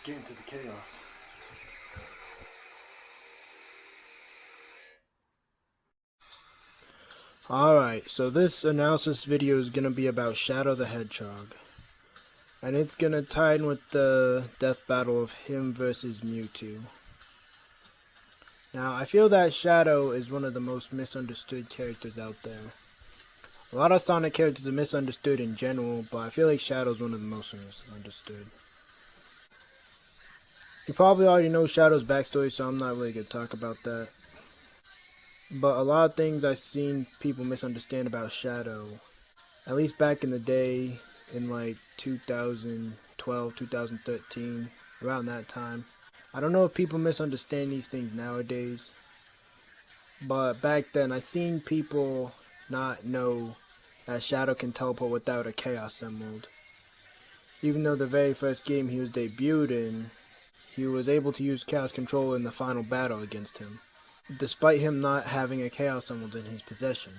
get into the chaos. Alright, so this analysis video is going to be about Shadow the Hedgehog. And it's going to tie in with the death battle of him versus Mewtwo. Now, I feel that Shadow is one of the most misunderstood characters out there. A lot of Sonic characters are misunderstood in general, but I feel like Shadow is one of the most misunderstood. You probably already know Shadow's backstory, so I'm not really going to talk about that. But a lot of things I've seen people misunderstand about Shadow, at least back in the day, in like 2012, 2013, around that time. I don't know if people misunderstand these things nowadays, but back then I seen people not know that Shadow can teleport without a Chaos Emerald. Even though the very first game he was debuted in, he was able to use Chaos Control in the final battle against him, despite him not having a Chaos Emerald in his possession.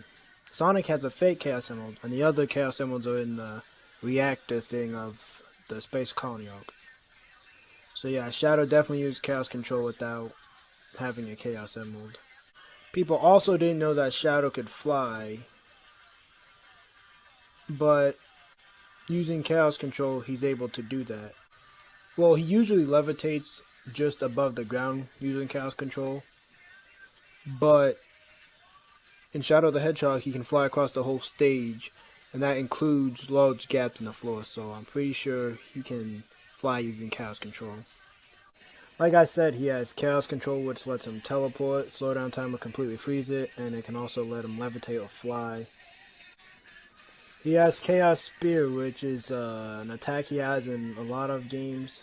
Sonic has a fake Chaos Emerald, and the other Chaos Emeralds are in the reactor thing of the Space Colony arc. So yeah, Shadow definitely used Chaos Control without having a Chaos Emerald. People also didn't know that Shadow could fly, but using Chaos Control, he's able to do that. Well, he usually levitates just above the ground using Chaos Control, but in Shadow the Hedgehog, he can fly across the whole stage, and that includes large gaps in the floor, so I'm pretty sure he can fly using Chaos Control. Like I said, he has Chaos Control, which lets him teleport, slow down time, or completely freeze it, and it can also let him levitate or fly. He has Chaos Spear, which is an attack he has in a lot of games.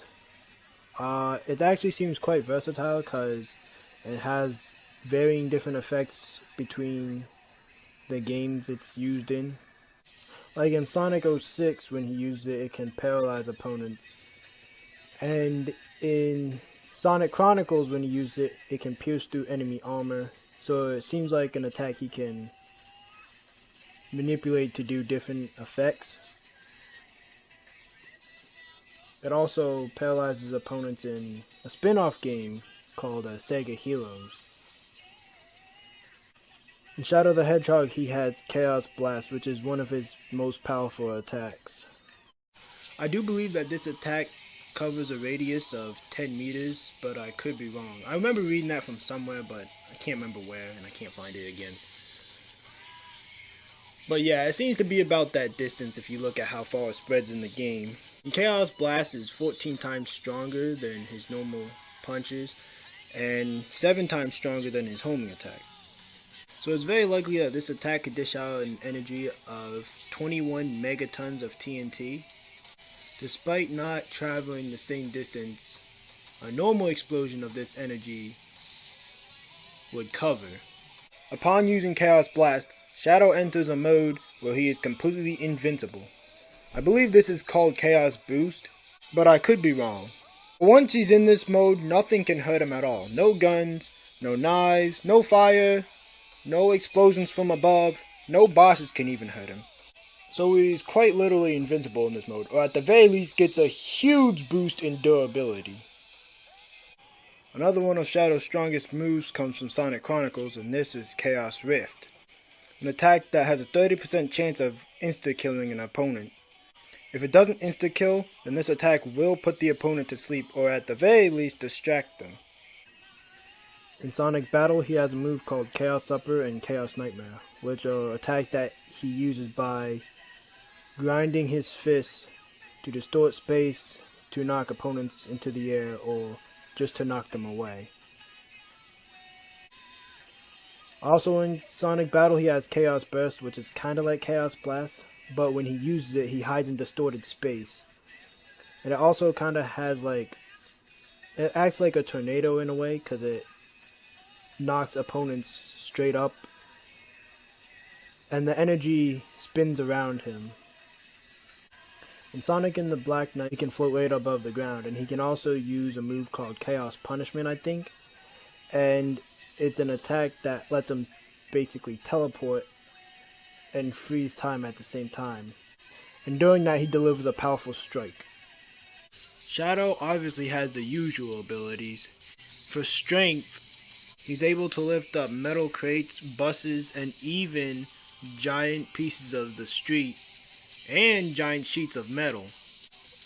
It actually seems quite versatile because it has varying different effects between the games it's used in. Like in Sonic 06, when he used it, it can paralyze opponents. And in Sonic Chronicles, when he used it, it can pierce through enemy armor. So it seems like an attack he can manipulate to do different effects. It also paralyzes opponents in a spin-off game called Sega Heroes. In Shadow the Hedgehog, he has Chaos Blast, which is one of his most powerful attacks. I do believe that this attack covers a radius of 10 meters, but I could be wrong. I remember reading that from somewhere, but I can't remember where, and I can't find it again. But yeah, it seems to be about that distance if you look at how far it spreads in the game. And Chaos Blast is 14 times stronger than his normal punches, and 7 times stronger than his homing attack. So it's very likely that this attack could dish out an energy of 21 megatons of TNT. Despite not traveling the same distance a normal explosion of this energy would cover. Upon using Chaos Blast, Shadow enters a mode where he is completely invincible. I believe this is called Chaos Boost, but I could be wrong. Once he's in this mode, nothing can hurt him at all. No guns, no knives, no fire, no explosions from above, no bosses can even hurt him. So he's quite literally invincible in this mode, or at the very least gets a huge boost in durability. Another one of Shadow's strongest moves comes from Sonic Chronicles, and this is Chaos Rift. An attack that has a 30% chance of insta-killing an opponent. If it doesn't insta-kill, then this attack will put the opponent to sleep, or at the very least distract them. In Sonic Battle, he has a move called Chaos Supper and Chaos Nightmare, which are attacks that he uses by grinding his fists to distort space, to knock opponents into the air, or just to knock them away. Also in Sonic Battle, he has Chaos Burst, which is kind of like Chaos Blast, but when he uses it, he hides in distorted space. And it also kind of has like, it acts like a tornado in a way, because it knocks opponents straight up, and the energy spins around him. In Sonic and the Black Knight, he can float right above the ground, and he can also use a move called Chaos Punishment, I think, and it's an attack that lets him basically teleport and freeze time at the same time. And during that, he delivers a powerful strike. Shadow obviously has the usual abilities. For strength, he's able to lift up metal crates, buses, and even giant pieces of the street, and giant sheets of metal,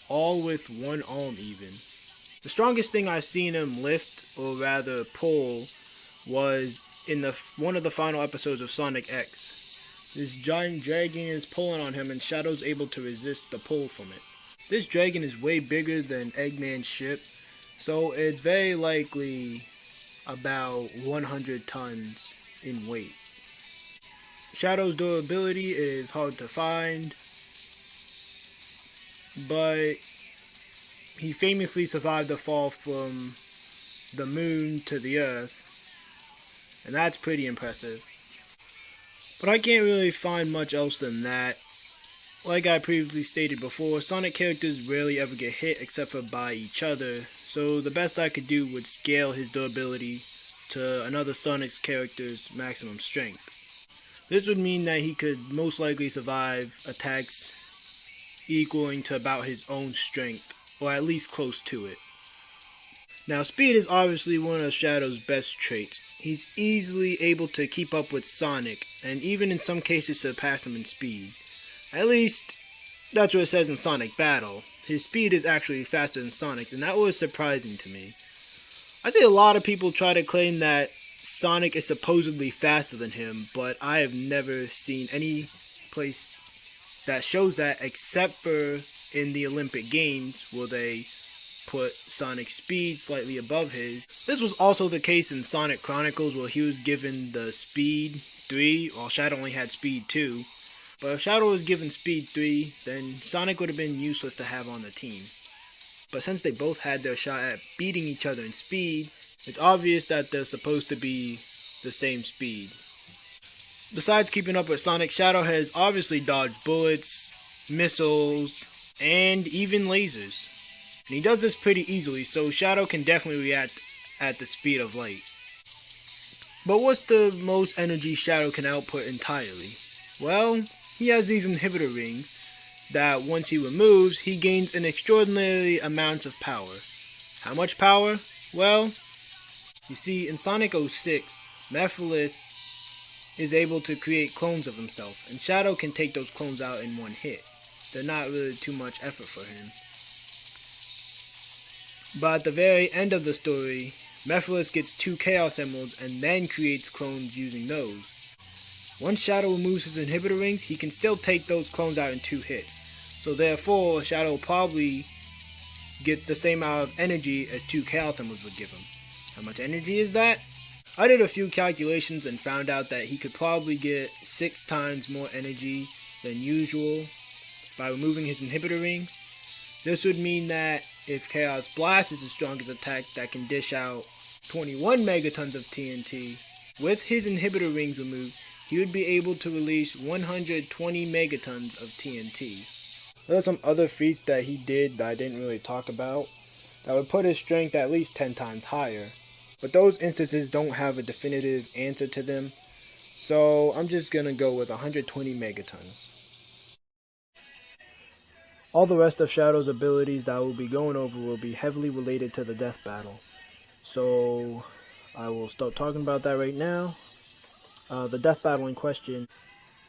all with one arm even. The strongest thing I've seen him lift, or rather pull, was in one of the final episodes of Sonic X. This giant dragon is pulling on him and Shadow's able to resist the pull from it. This dragon is way bigger than Eggman's ship, so it's very likely about 100 tons in weight. Shadow's durability is hard to find, but he famously survived the fall from the moon to the earth, and that's pretty impressive. But I can't really find much else than that. Like I previously stated before, Sonic characters rarely ever get hit except for by each other, so the best I could do would scale his durability to another Sonic's character's maximum strength. This would mean that he could most likely survive attacks equaling to about his own strength, or at least close to it. Now, speed is obviously one of Shadow's best traits. He's easily able to keep up with Sonic, and even in some cases surpass him in speed. At least, that's what it says in Sonic Battle. His speed is actually faster than Sonic's, and that was surprising to me. I see a lot of people try to claim that Sonic is supposedly faster than him, but I have never seen any place that shows that except for in the Olympic Games, where they put Sonic's speed slightly above his. This was also the case in Sonic Chronicles, where he was given the speed 3, while Shadow only had speed 2. But if Shadow was given speed 3, then Sonic would have been useless to have on the team. But since they both had their shot at beating each other in speed, it's obvious that they're supposed to be the same speed. Besides keeping up with Sonic, Shadow has obviously dodged bullets, missiles, and even lasers. And he does this pretty easily, so Shadow can definitely react at the speed of light. But what's the most energy Shadow can output entirely? Well, he has these inhibitor rings that once he removes, he gains an extraordinary amount of power. How much power? Well, you see, in Sonic 06, Mephiles is able to create clones of himself, and Shadow can take those clones out in one hit. They're not really too much effort for him. But at the very end of the story, Mephiles gets 2 Chaos Emeralds and then creates clones using those. Once Shadow removes his inhibitor rings, he can still take those clones out in 2 hits. So therefore, Shadow probably gets the same amount of energy as 2 Chaos Emeralds would give him. How much energy is that? I did a few calculations and found out that he could probably get 6 times more energy than usual by removing his inhibitor rings. This would mean that if Chaos Blast is the strongest attack that can dish out 21 megatons of TNT, with his inhibitor rings removed, he would be able to release 120 megatons of TNT. There are some other feats that he did that I didn't really talk about that would put his strength at least 10 times higher, but those instances don't have a definitive answer to them, so I'm just gonna go with 120 megatons. All the rest of Shadow's abilities that I will be going over will be heavily related to the death battle, so I will start talking about that right now. The death battle in question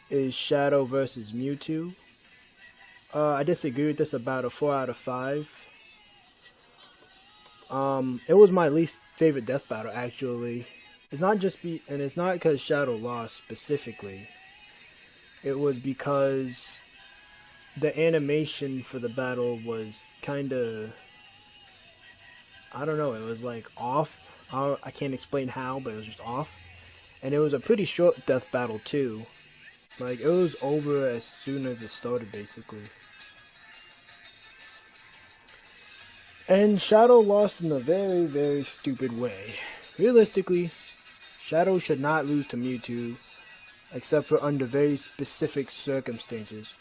is Shadow versus Mewtwo. I disagree with this about a 4 out of 5. It was my least favorite death battle actually. It's not because Shadow lost specifically. It was because the animation for the battle was kinda, I don't know, it was like off. I can't explain how, but it was just off. And it was a pretty short death battle too. Like, it was over as soon as it started basically. And Shadow lost in a very, very stupid way. Realistically, Shadow should not lose to Mewtwo, except for under very specific circumstances,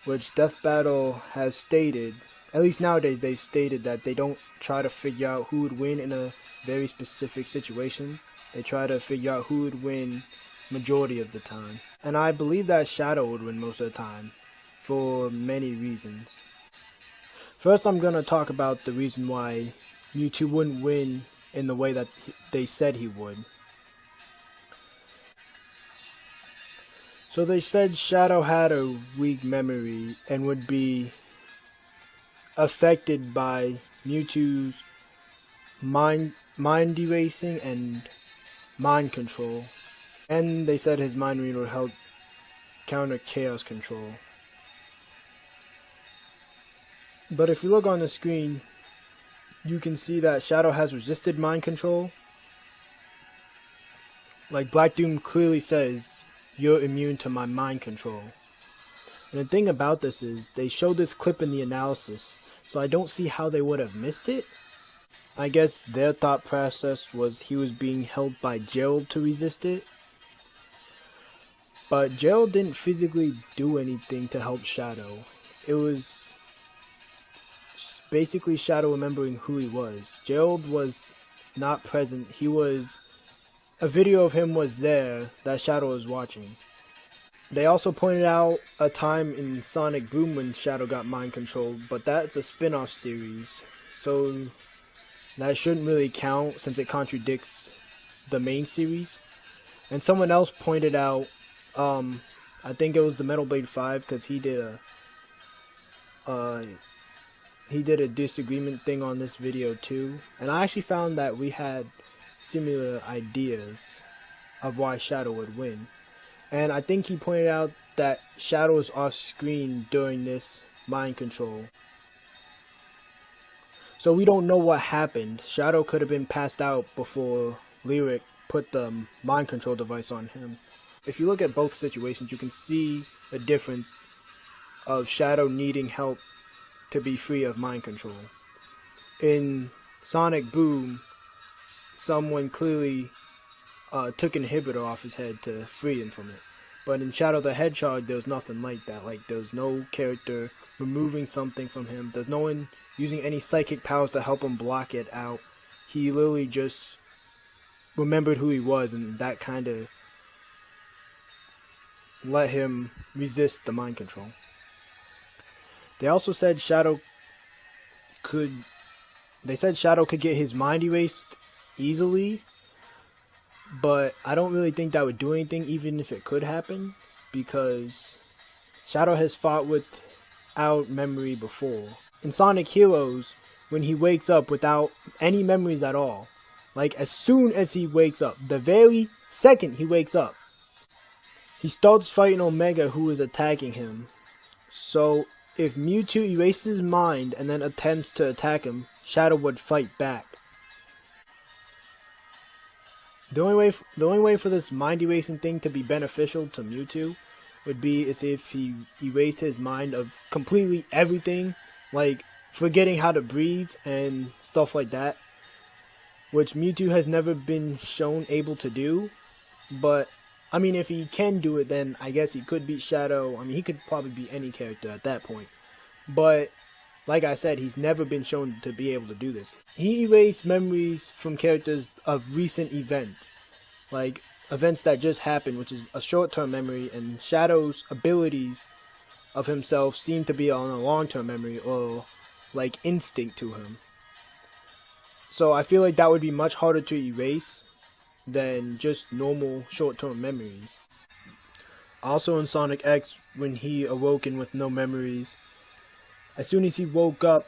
which Death Battle has stated. At least nowadays they've stated that they don't try to figure out who would win in a very specific situation. They try to figure out who would win majority of the time. And I believe that Shadow would win most of the time, for many reasons. First, I'm gonna talk about the reason why Mewtwo wouldn't win in the way that they said he would. So they said Shadow had a weak memory and would be affected by Mewtwo's mind erasing and mind control. And they said his mind read would help counter chaos control. But if you look on the screen, you can see that Shadow has resisted mind control. Like Black Doom clearly says, "You're immune to my mind control." And the thing about this is, they showed this clip in the analysis, so I don't see how they would have missed it. I guess their thought process was he was being held by Gerald to resist it. But Gerald didn't physically do anything to help Shadow. It was basically Shadow remembering who he was. Gerald was not present. A video of him was there that Shadow was watching. They also pointed out a time in Sonic Boom when Shadow got mind controlled, but that's a spin-off series, so that shouldn't really count since it contradicts the main series. And someone else pointed out, I think it was the Metal Blade 5, because he did a disagreement thing on this video too, and I actually found that we had similar ideas of why Shadow would win. And I think he pointed out that Shadow was off screen during this mind control. So we don't know what happened. Shadow could have been passed out before Lyric put the mind control device on him. If you look at both situations, you can see the difference of Shadow needing help to be free of mind control. In Sonic Boom, someone clearly took an inhibitor off his head to free him from it. But in Shadow the Hedgehog, there was nothing like that. Like, there was no character removing something from him. There's no one using any psychic powers to help him block it out. He literally just remembered who he was, and that kind of let him resist the mind control. They also said Shadow could get his mind erased easily, but I don't really think that would do anything even if it could happen, because Shadow has fought without memory before. In Sonic Heroes, when he wakes up without any memories at all, like as soon as he wakes up, the very second he wakes up, he starts fighting Omega, who is attacking him. So if Mewtwo erases his mind and then attempts to attack him, Shadow would fight back. The only way for this mind erasing thing to be beneficial to Mewtwo would be if he erased his mind of completely everything, like forgetting how to breathe and stuff like that, which Mewtwo has never been shown able to do. But I mean, if he can do it, then I guess he could beat Shadow. I mean, he could probably beat any character at that point. But like I said, he's never been shown to be able to do this. He erased memories from characters of recent events, like events that just happened, which is a short-term memory, and Shadow's abilities of himself seem to be on a long-term memory, or like instinct to him. So I feel like that would be much harder to erase than just normal short-term memories. Also in Sonic X, when he awoken with no memories, as soon as he woke up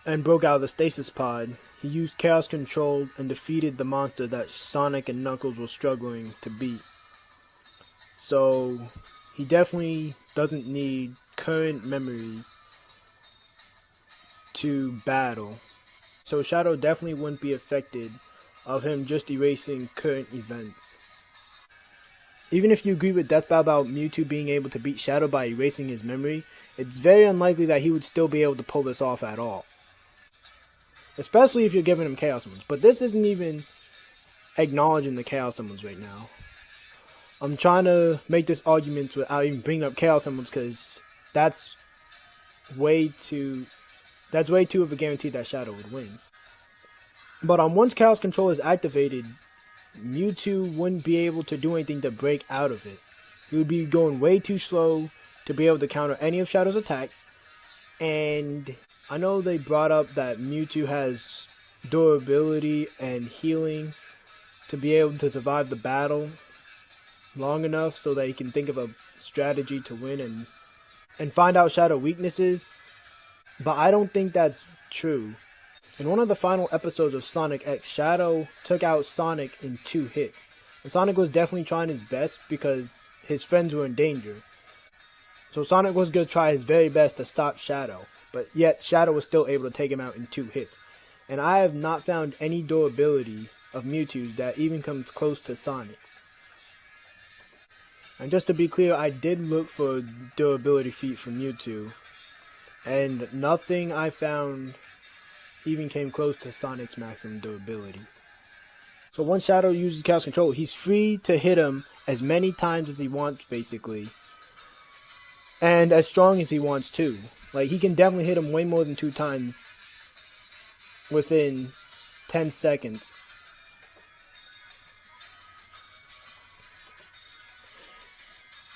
and broke out of the stasis pod, he used Chaos Control and defeated the monster that Sonic and Knuckles were struggling to beat. So he definitely doesn't need current memories to battle. So Shadow definitely wouldn't be affected of him just erasing current events. Even if you agree with Deathbow about Mewtwo being able to beat Shadow by erasing his memory, it's very unlikely that he would still be able to pull this off at all. Especially if you're giving him Chaos Summons. But this isn't even acknowledging the Chaos Summons right now. I'm trying to make this argument without even bringing up Chaos Summons, because that's way too of a guarantee that Shadow would win. But once Chaos Control is activated, Mewtwo wouldn't be able to do anything to break out of it. He would be going way too slow to be able to counter any of Shadow's attacks, And I know they brought up that Mewtwo has durability and healing to be able to survive the battle long enough so that he can think of a strategy to win and find out Shadow weaknesses. But I don't think that's true. In one of the final episodes of Sonic X, Shadow took out Sonic in 2 hits. And Sonic was definitely trying his best because his friends were in danger. So Sonic was going to try his very best to stop Shadow. But yet Shadow was still able to take him out in 2 hits. And I have not found any durability of Mewtwo that even comes close to Sonic's. And just to be clear, I did look for durability feat for Mewtwo. And nothing I found even came close to Sonic's maximum durability. So once Shadow uses Chaos Control, he's free to hit him as many times as he wants, basically. And as strong as he wants too. Like, he can definitely hit him way more than 2 times within 10 seconds.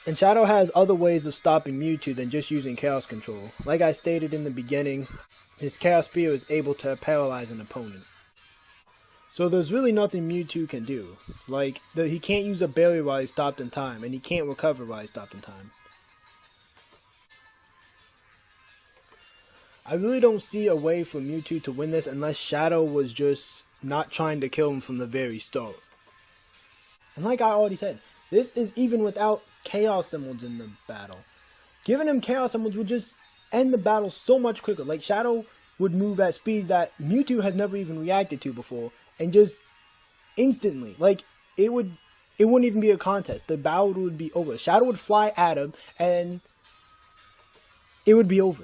And Shadow has other ways of stopping Mewtwo than just using Chaos Control. Like I stated in the beginning, his Chaos Spear is able to paralyze an opponent. So there's really nothing Mewtwo can do. Like, he can't use a barrier while he's stopped in time, and he can't recover while he's stopped in time. I really don't see a way for Mewtwo to win this unless Shadow was just not trying to kill him from the very start. And like I already said, this is even without Chaos Emeralds in the battle. Giving him Chaos Emeralds would just end the battle so much quicker. Like, Shadow would move at speeds that Mewtwo has never even reacted to before, and just instantly, like, it wouldn't even be a contest. The battle would be over. Shadow would fly at him, and it would be over.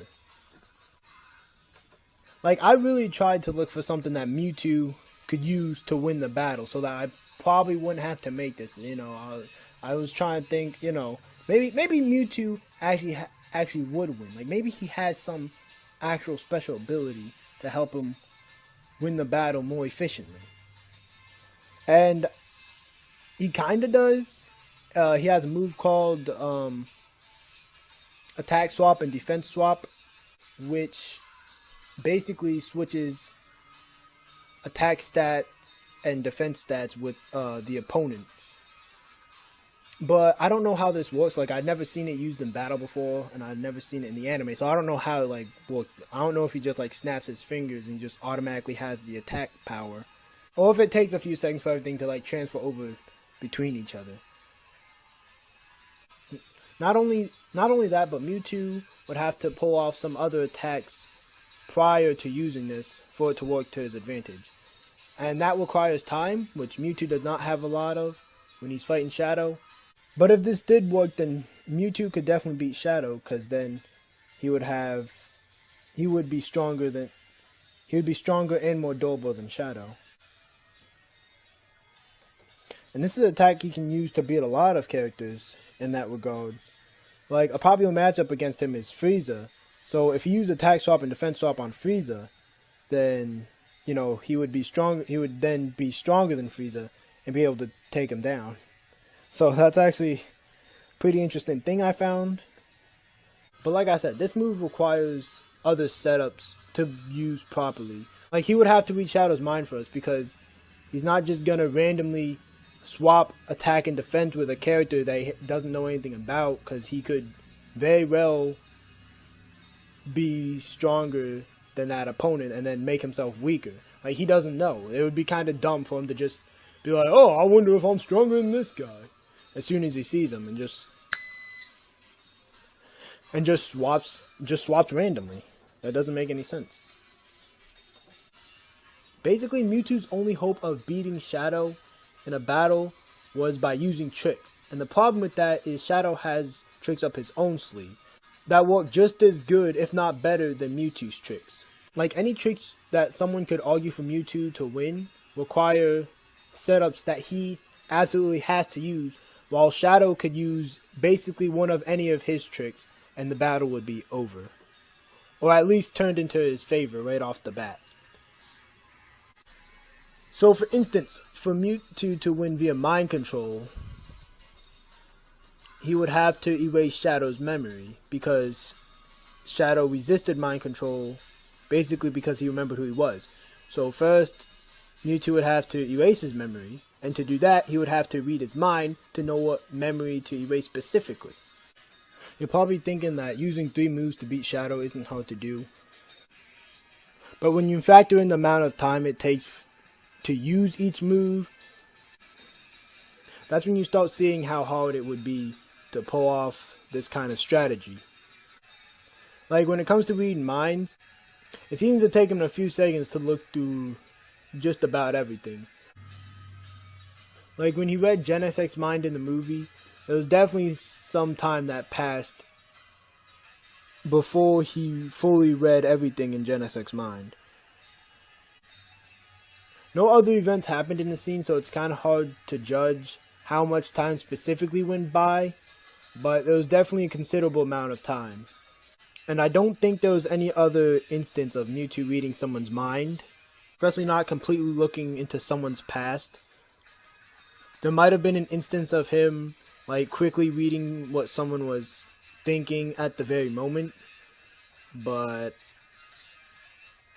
Like, I really tried to look for something that Mewtwo could use to win the battle, so that I probably wouldn't have to make this. You know, I was trying to think, you know, maybe Mewtwo actually would win. Like, maybe he has some actual special ability to help him win the battle more efficiently. And he kind of does. He has a move called Attack Swap and Defense Swap, which basically switches attack stats and defense stats with the opponent. But I don't know how this works. Like, I've never seen it used in battle before, and I've never seen it in the anime, so I don't know how it, like, works. I don't know if he just, like, snaps his fingers and he just automatically has the attack power, or if it takes a few seconds for everything to, like, transfer over between each other. Not only that, but Mewtwo would have to pull off some other attacks prior to using this for it to work to his advantage. And that requires time, which Mewtwo does not have a lot of when he's fighting Shadow. But if this did work, then Mewtwo could definitely beat Shadow, because then he would be stronger and more durable than Shadow. And this is an attack he can use to beat a lot of characters in that regard. Like, a popular matchup against him is Frieza. So if he used Attack Swap and Defense Swap on Frieza, then, you know, he would then be stronger than Frieza and be able to take him down. So that's actually a pretty interesting thing I found. But like I said, this move requires other setups to use properly. Like, he would have to read Shadow's mind first, because he's not just going to randomly swap attack and defense with a character that he doesn't know anything about, because he could very well be stronger than that opponent and then make himself weaker. Like, he doesn't know. It would be kind of dumb for him to just be like, oh, I wonder if I'm stronger than this guy, as soon as he sees him, and just swaps randomly. That doesn't make any sense. Basically, Mewtwo's only hope of beating Shadow in a battle was by using tricks. And the problem with that is Shadow has tricks up his own sleeve that work just as good, if not better, than Mewtwo's tricks. Like, any tricks that someone could argue for Mewtwo to win require setups that he absolutely has to use, while Shadow could use basically one of any of his tricks and the battle would be over. Or at least turned into his favor right off the bat. So for instance, for Mewtwo to win via mind control, he would have to erase Shadow's memory, because Shadow resisted mind control basically because he remembered who he was. So first, Mewtwo would have to erase his memory, and to do that, he would have to read his mind to know what memory to erase specifically. You're probably thinking that using 3 moves to beat Shadow isn't hard to do. But when you factor in the amount of time it takes to use each move, that's when you start seeing how hard it would be to pull off this kind of strategy. Like when it comes to reading minds, it seems to take him a few seconds to look through just about everything. Like when he read Genesec's mind in the movie, there was definitely some time that passed before he fully read everything in Genesec's mind. No other events happened in the scene, so it's kind of hard to judge how much time specifically went by, but there was definitely a considerable amount of time. And I don't think there was any other instance of Mewtwo reading someone's mind, especially not completely looking into someone's past. There might have been an instance of him like quickly reading what someone was thinking at the very moment, but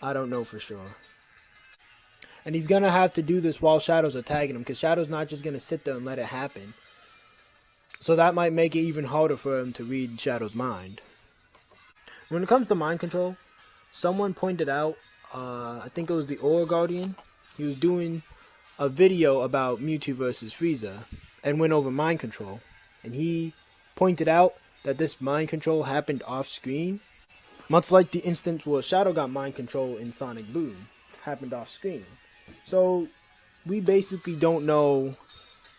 I don't know for sure. And he's gonna have to do this while Shadow's attacking him, because Shadow's not just gonna sit there and let it happen. So that might make it even harder for him to read Shadow's mind. When it comes to mind control, someone pointed out, I think it was the Aura Guardian, he was doing a video about Mewtwo versus Frieza and went over mind control, and he pointed out that this mind control happened off screen, much like the instance where Shadow got mind control in Sonic Boom happened off screen. So we basically don't know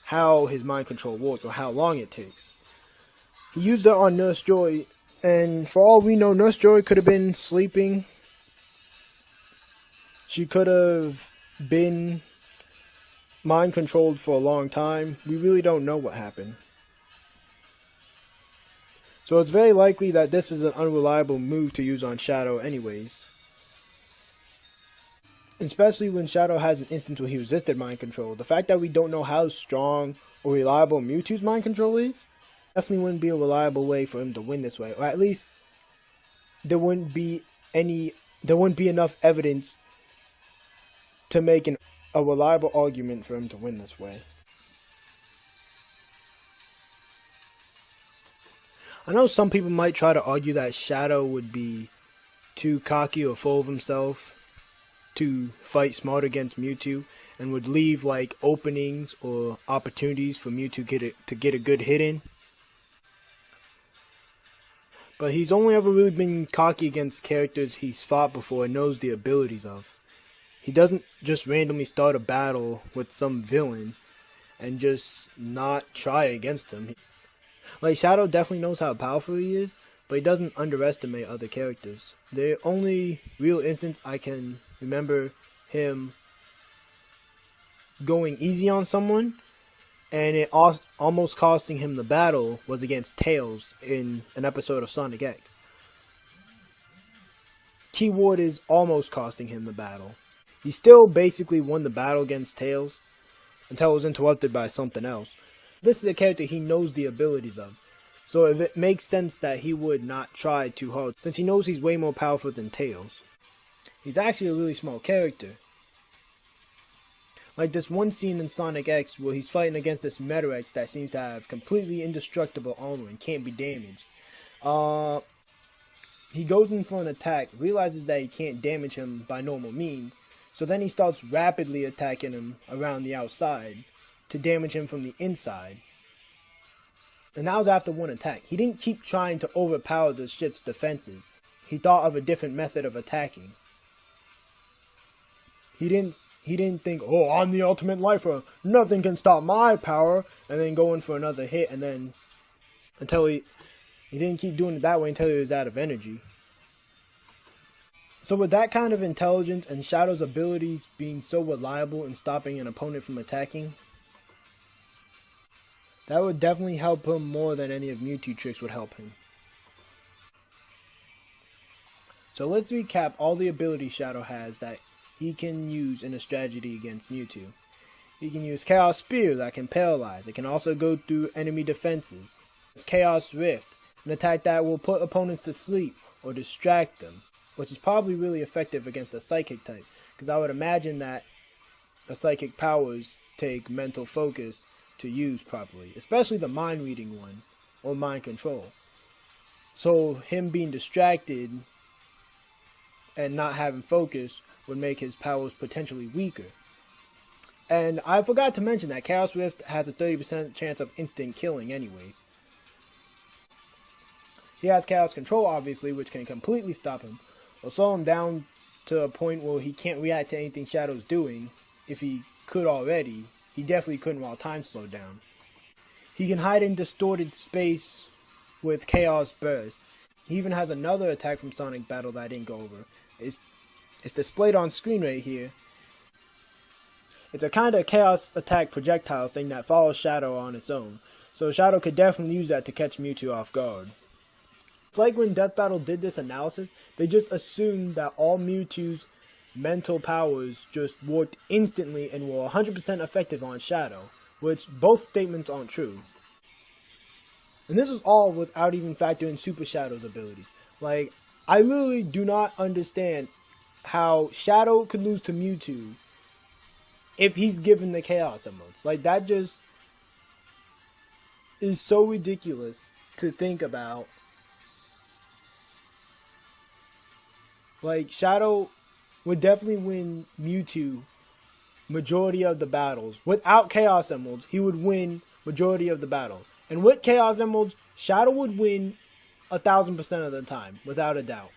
how his mind control works or how long it takes. He used it on Nurse Joy, and for all we know, Nurse Joy could have been sleeping. She could have been mind controlled for a long time. We really don't know what happened. So it's very likely that this is an unreliable move to use on Shadow anyways. Especially when Shadow has an instance where he resisted mind control. The fact that we don't know how strong or reliable Mewtwo's mind control is definitely wouldn't be a reliable way for him to win this way. Or at least there wouldn't be enough evidence to make a reliable argument for him to win this way. I know some people might try to argue that Shadow would be too cocky or full of himself to fight smart against Mewtwo, and would leave like openings or opportunities for Mewtwo to get a good hit in. But he's only ever really been cocky against characters he's fought before and knows the abilities of. He doesn't just randomly start a battle with some villain and just not try against him. Like, Shadow definitely knows how powerful he is, but he doesn't underestimate other characters. The only real instance I can remember him going easy on someone and it almost costing him the battle was against Tails in an episode of Sonic X. Keyword is almost costing him the battle. He still basically won the battle against Tails until it was interrupted by something else. This is a character he knows the abilities of, so it makes sense that he would not try too hard since he knows he's way more powerful than Tails. He's actually a really small character. Like this one scene in Sonic X where he's fighting against this Metarex that seems to have completely indestructible armor and can't be damaged. He goes in for an attack, realizes that he can't damage him by normal means, so then he starts rapidly attacking him around the outside to damage him from the inside. And that was after one attack. He didn't keep trying to overpower the ship's defenses. He thought of a different method of attacking. He didn't think, oh, I'm the ultimate lifer, nothing can stop my power, and then go in for another hit, and then until he didn't keep doing it that way until he was out of energy. So with that kind of intelligence and Shadow's abilities being so reliable in stopping an opponent from attacking, that would definitely help him more than any of Mewtwo tricks would help him. So let's recap all the abilities Shadow has that he can use in a strategy against Mewtwo. He can use Chaos Spear that can paralyze. It can also go through enemy defenses. It's Chaos Rift, an attack that will put opponents to sleep or distract them, which is probably really effective against a psychic type, because I would imagine that a psychic powers take mental focus to use properly, especially the mind reading one or mind control. So him being distracted and not having focus would make his powers potentially weaker. And I forgot to mention that Chaos Rift has a 30% chance of instant killing anyways. He has Chaos Control, obviously, which can completely stop him, or slow him down to a point where he can't react to anything Shadow's doing. If he could already, he definitely couldn't while time slowed down. He can hide in distorted space with Chaos Burst. He even has another attack from Sonic Battle that I didn't go over. It's displayed on screen right here. It's a kind of Chaos Attack projectile thing that follows Shadow on its own. So Shadow could definitely use that to catch Mewtwo off guard. It's like when Death Battle did this analysis, they just assumed that all Mewtwo's mental powers just worked instantly and were 100% effective on Shadow, which both statements aren't true. And this was all without even factoring Super Shadow's abilities. Like, I literally do not understand how Shadow could lose to Mewtwo if he's given the Chaos Emeralds. Like, that just is so ridiculous to think about. Like, Shadow would definitely win Mewtwo majority of the battles. Without Chaos Emeralds, he would win majority of the battles. And with Chaos Emeralds, Shadow would win 1000% of the time, without a doubt.